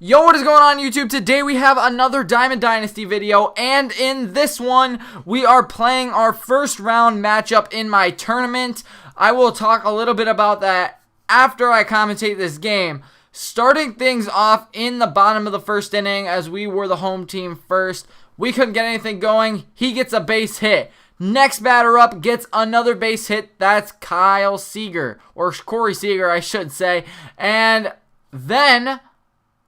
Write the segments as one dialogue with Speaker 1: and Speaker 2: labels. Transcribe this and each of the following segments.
Speaker 1: Yo, what is going on YouTube? Today we have another Diamond Dynasty video, and in this one, we are playing our first round matchup in my tournament. I will talk a little bit about that after I commentate this game. Starting things off in the bottom of the first inning, as we were the home team first. We couldn't get anything going. He gets a base hit. Next batter up gets another base hit. That's Kyle Seager, or Corey Seager, I should say. And then,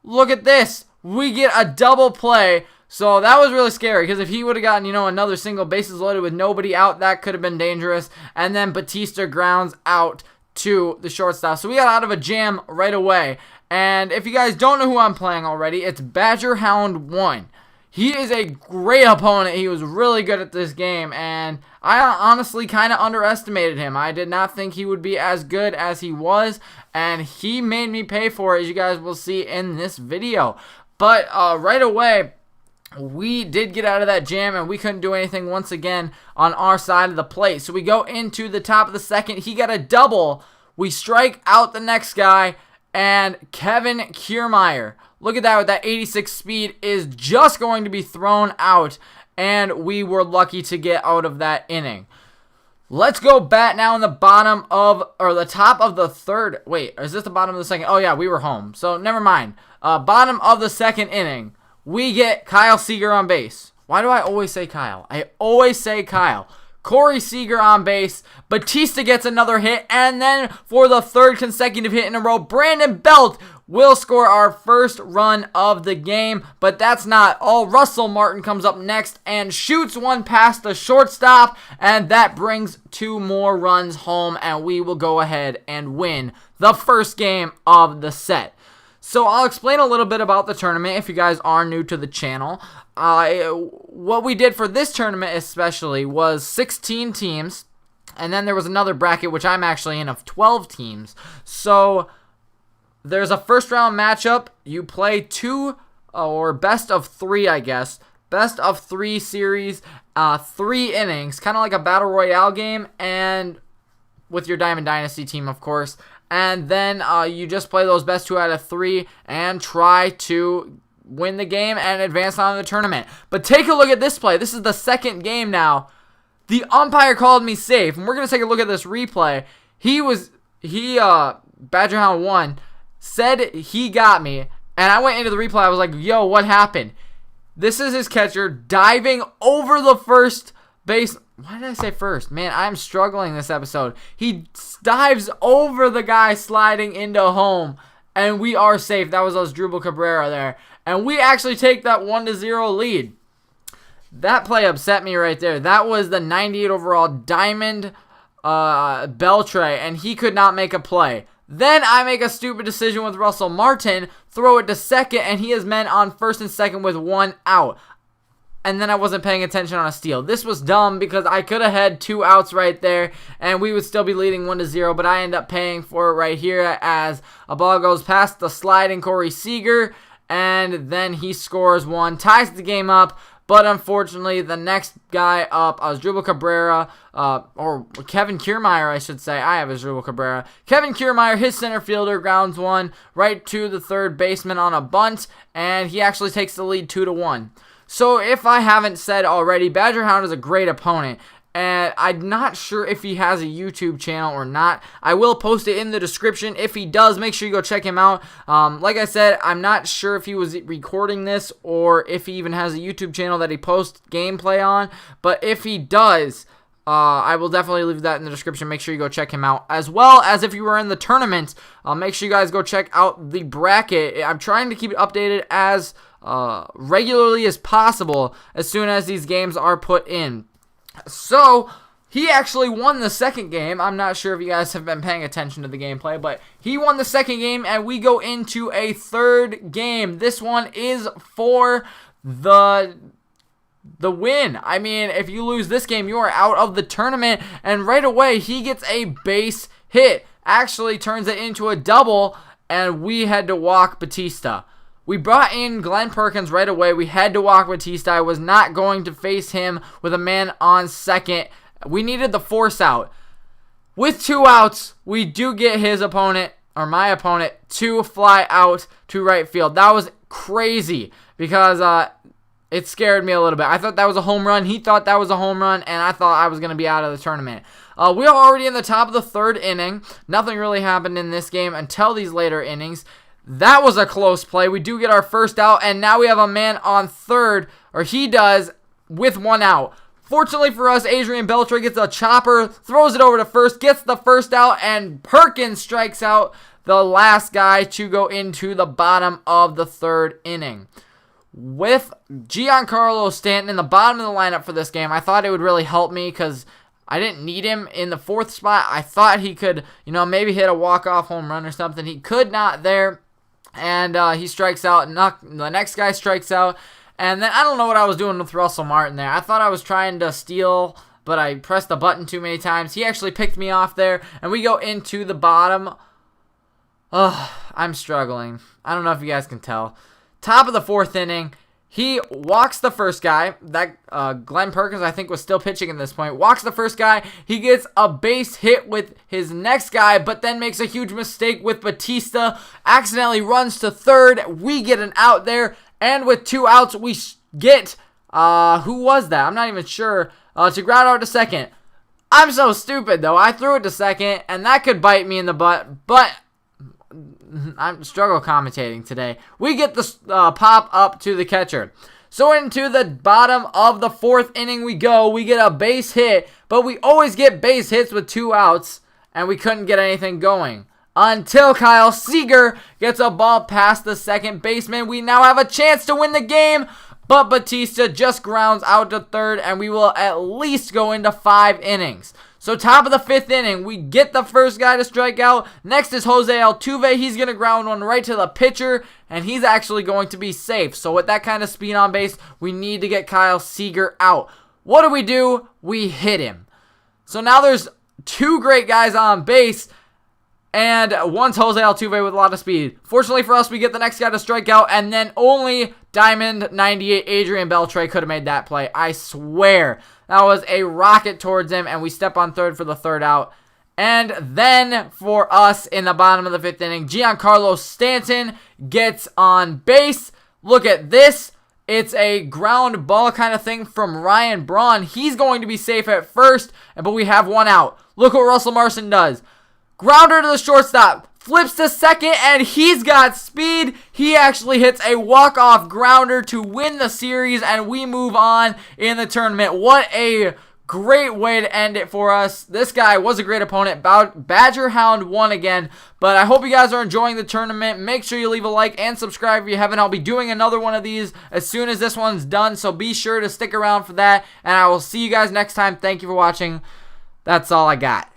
Speaker 1: look at this. We get a double play. So that was really scary, because if he would have gotten, another single bases loaded with nobody out, that could have been dangerous. And then Batista grounds out to the shortstop. So we got out of a jam right away. And if you guys don't know who I'm playing already, it's Badger Hound 1. He is a great opponent. He was really good at this game, and I honestly kind of underestimated him. I did not think he would be as good as he was, and he made me pay for it, as you guys will see in this video. But right away, we did get out of that jam, and we couldn't do anything once again on our side of the plate. So we go into the top of the second. He got a double. We strike out the next guy, and Kevin Kiermaier, look at that, with that 86 speed, is just going to be thrown out, and we were lucky to get out of that inning. Let's go bat now in the the top of the third. Wait, is this the bottom of the second? Oh yeah, we were home, so never mind. Bottom of the second inning, we get Kyle Seager on base. Why do I always say Kyle? I always say Kyle. Corey Seager on base. Batista gets another hit, and then for the third consecutive hit in a row, Brandon Belt will score our first run of the game. But that's not all. Russell Martin comes up next and shoots one past the shortstop, and that brings 2 more runs home, and we will go ahead and win the first game of the set. So I'll explain a little bit about the tournament if you guys are new to the channel. What we did for this tournament especially was 16 teams, and then there was another bracket, which I'm actually in, of 12 teams. So there's a first round matchup. You play 2 or best of 3, I guess. Best of 3 series, 3 innings, kind of like a battle royale game, and with your Diamond Dynasty team, of course. And then you just play those best 2 out of 3 and try to win the game and advance on to the tournament. But take a look at this play. This is the second game now. The umpire called me safe, and we're going to take a look at this replay. Badger Hound 1 said he got me, and I went into the replay. I was like, yo, what happened? This is his catcher diving over the first base. Why did I say first? Man, I'm struggling this episode. He dives over the guy sliding into home, and we are safe. That was Asdrubal Cabrera there. And we actually take that 1-0 lead. That play upset me right there. That was the 98 overall Diamond Beltre, and he could not make a play. Then I make a stupid decision with Russell Martin, throw it to second, and he is men on first and second with 1 out. And then I wasn't paying attention on a steal. This was dumb because I could have had 2 outs right there, and we would still be leading 1-0, but I end up paying for it right here as a ball goes past the sliding Corey Seager, and then he scores 1, ties the game up. But unfortunately, the next guy up, Asdrubal Cabrera, or Kevin Kiermaier, I should say. I have Asdrubal Cabrera. Kevin Kiermaier, his center fielder, grounds 1 right to the third baseman on a bunt, and he actually takes the lead 2-1. So if I haven't said already, Badger Hound is a great opponent, and I'm not sure if he has a YouTube channel or not. I will post it in the description. If he does, make sure you go check him out. Like I said, I'm not sure if he was recording this or if he even has a YouTube channel that he posts gameplay on, but if he does, I will definitely leave that in the description. Make sure you go check him out. As well as if you were in the tournament, make sure you guys go check out the bracket. I'm trying to keep it updated as regularly as possible as soon as these games are put in. So he actually won the second game. I'm not sure if you guys have been paying attention to the gameplay, but he won the second game, and we go into a third game. This one is for the win. I mean, if you lose this game, you are out of the tournament, and right away he gets a base hit. Actually turns it into a double, and we had to walk Batista. We brought in Glenn Perkins right away. We had to walk Batista. I was not going to face him with a man on second. We needed the force out. With 2 outs, we do get his opponent, or my opponent, to fly out to right field. That was crazy because it scared me a little bit. I thought that was a home run. He thought that was a home run, and I thought I was going to be out of the tournament. We are already in the top of the third inning. Nothing really happened in this game until these later innings. That was a close play. We do get our first out, and now we have a man on third, or he does, with 1 out. Fortunately for us, Adrian Beltre gets a chopper, throws it over to first, gets the first out, and Perkins strikes out the last guy to go into the bottom of the third inning. With Giancarlo Stanton in the bottom of the lineup for this game, I thought it would really help me because I didn't need him in the 4th spot. I thought he could, maybe hit a walk-off home run or something. He could not there, and he strikes out. The next guy strikes out. And then I don't know what I was doing with Russell Martin there. I thought I was trying to steal, but I pressed the button too many times. He actually picked me off there, and we go into the bottom. I'm struggling. I don't know if you guys can tell. Top of the 4th inning, he walks the first guy. That Glenn Perkins, I think, was still pitching at this point. Walks the first guy. He gets a base hit with his next guy, but then makes a huge mistake with Batista. Accidentally runs to third. We get an out there. And with 2 outs, we get, who was that? I'm not even sure, to ground out to second. I'm so stupid, though. I threw it to second, and that could bite me in the butt, but I'm struggle commentating today. We get the pop up to the catcher. So into the bottom of the 4th inning we go. We get a base hit, but we always get base hits with 2 outs, and we couldn't get anything going. Until Kyle Seager gets a ball past the second baseman. We now have a chance to win the game, but Batista just grounds out to third, and we will at least go into 5 innings. So top of the 5th inning, we get the first guy to strike out. Next is Jose Altuve. He's going to ground one right to the pitcher, and he's actually going to be safe. So with that kind of speed on base, we need to get Kyle Seager out. What do? We hit him. So now there's 2 great guys on base, and one's Jose Altuve with a lot of speed. Fortunately for us, we get the next guy to strike out, and then only Diamond 98 Adrian Beltre could have made that play. I swear. That was a rocket towards him, and we step on third for the 3rd out. And then for us in the bottom of the 5th inning, Giancarlo Stanton gets on base. Look at this. It's a ground ball kind of thing from Ryan Braun. He's going to be safe at first, but we have 1 out. Look what Russell Martin does. Grounder to the shortstop, flips to second, and he's got speed. He actually hits a walk-off grounder to win the series, and we move on in the tournament. What a great way to end it for us. This guy was a great opponent. Badger Hound won again, but I hope you guys are enjoying the tournament. Make sure you leave a like and subscribe if you haven't. I'll be doing another one of these as soon as this one's done, so be sure to stick around for that, and I will see you guys next time. Thank you for watching. That's all I got.